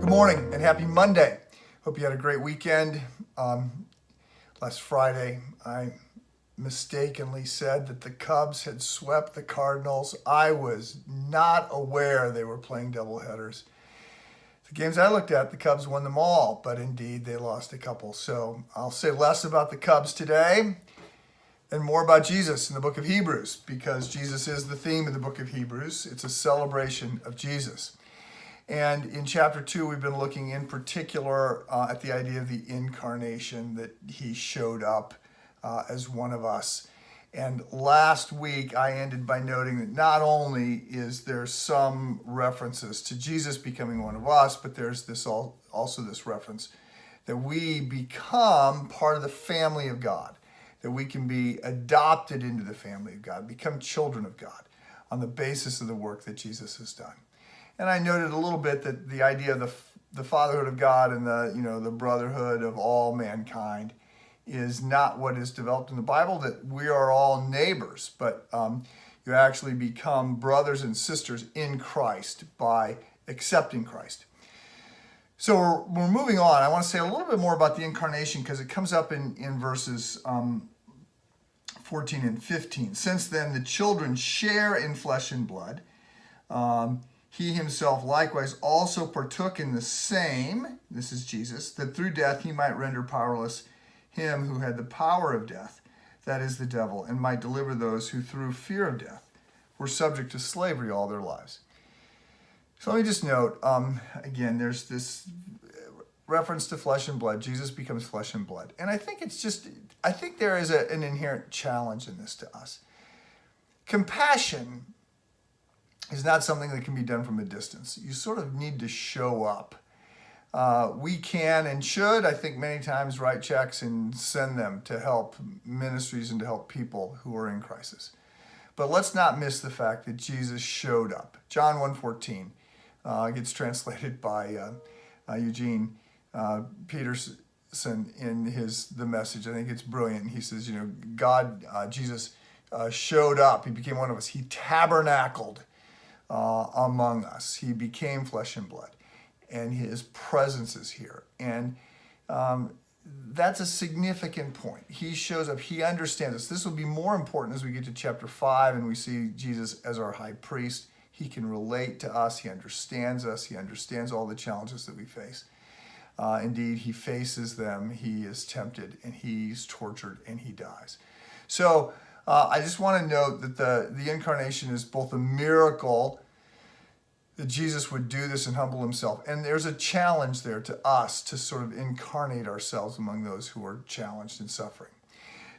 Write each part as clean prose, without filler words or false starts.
Good morning and happy Monday. Hope you had a great weekend. Last Friday, I mistakenly said that the Cubs had swept the Cardinals. I was not aware they were playing doubleheaders. The games I looked at, the Cubs won them all, but indeed they lost a couple. So I'll say less about the Cubs today and more about Jesus in the book of Hebrews, because Jesus is the theme of the book of Hebrews. It's a celebration of Jesus. And in chapter 2, we've been looking in particular at the idea of the incarnation, that he showed up as one of us. And last week, I ended by noting that not only is there some references to Jesus becoming one of us, but there's also this reference that we become part of the family of God, that we can be adopted into the family of God, become children of God on the basis of the work that Jesus has done. And I noted a little bit that the idea of the fatherhood of God and the brotherhood of all mankind is not what is developed in the Bible, that we are all neighbors, but you actually become brothers and sisters in Christ by accepting Christ. So we're moving on. I want to say a little bit more about the incarnation because it comes up in verses 14 and 15. Since then, the children share in flesh and blood. He himself likewise also partook in the same, this is Jesus, that through death he might render powerless him who had the power of death, that is the devil, and might deliver those who through fear of death were subject to slavery all their lives. So let me just note, again, there's this reference to flesh and blood. Jesus becomes flesh and blood. And I think there is an inherent challenge in this to us. Compassion is not something that can be done from a distance. You sort of need to show up. We can and should, I think, many times write checks and send them to help ministries and to help people who are in crisis. But let's not miss the fact that Jesus showed up. John 1:14 gets translated by Eugene Peterson in the Message. I think it's brilliant. He says, Jesus showed up. He became one of us. He tabernacled among us. He became flesh and blood, and his presence is here. And that's a significant point. He shows up. He understands us. This will be more important as we get to chapter 5 and we see Jesus as our high priest. He can relate to us. He understands us. He understands all the challenges that we face. Indeed, he faces them. He is tempted, and he's tortured, and he dies. So I just want to note that the incarnation is both a miracle that Jesus would do this and humble himself, and there's a challenge there to us to sort of incarnate ourselves among those who are challenged and suffering.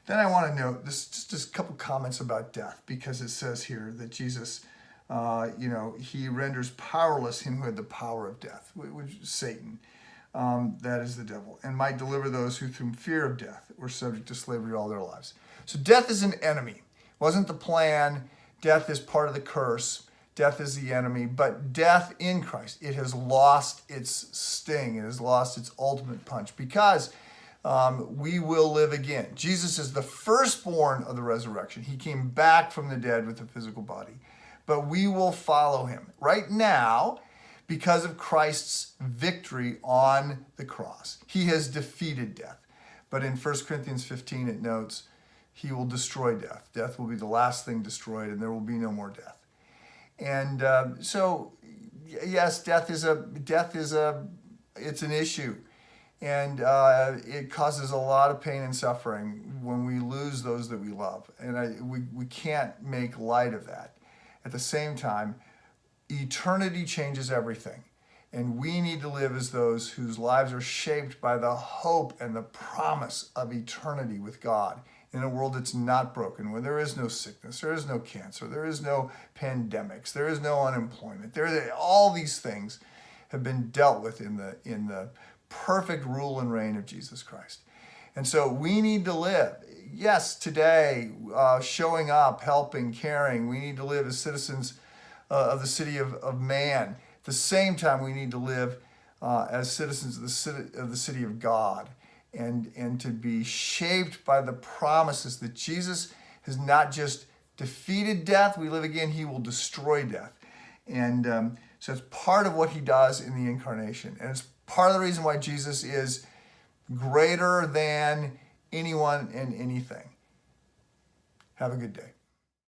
Then I want to note just a couple comments about death, because it says here that Jesus, he renders powerless him who had the power of death, which is Satan. That is the devil, and might deliver those who through fear of death were subject to slavery all their lives. So death is an enemy. It wasn't the plan. Death is part of the curse. Death is the enemy. But death in Christ, it has lost its sting. It has lost its ultimate punch, because we will live again. Jesus is the firstborn of the resurrection. He came back from the dead with a physical body. But we will follow him. Right now, because of Christ's victory on the cross, he has defeated death. But in 1 Corinthians 15, it notes, he will destroy death. Death will be the last thing destroyed, and there will be no more death. And so, yes, it's an issue, and it causes a lot of pain and suffering when we lose those that we love, and we can't make light of that. At the same time, eternity changes everything. And we need to live as those whose lives are shaped by the hope and the promise of eternity with God in a world that's not broken, where there is no sickness, there is no cancer, there is no pandemics, there is no unemployment. All these things have been dealt with in the perfect rule and reign of Jesus Christ. And so we need to live, yes, today, showing up, helping, caring. We need to live as citizens of the city of man. At the same time, we need to live as citizens of the city of God, and to be shaped by the promises that Jesus has not just defeated death, we live again, he will destroy death. And so it's part of what he does in the incarnation. And it's part of the reason why Jesus is greater than anyone and anything. Have a good day.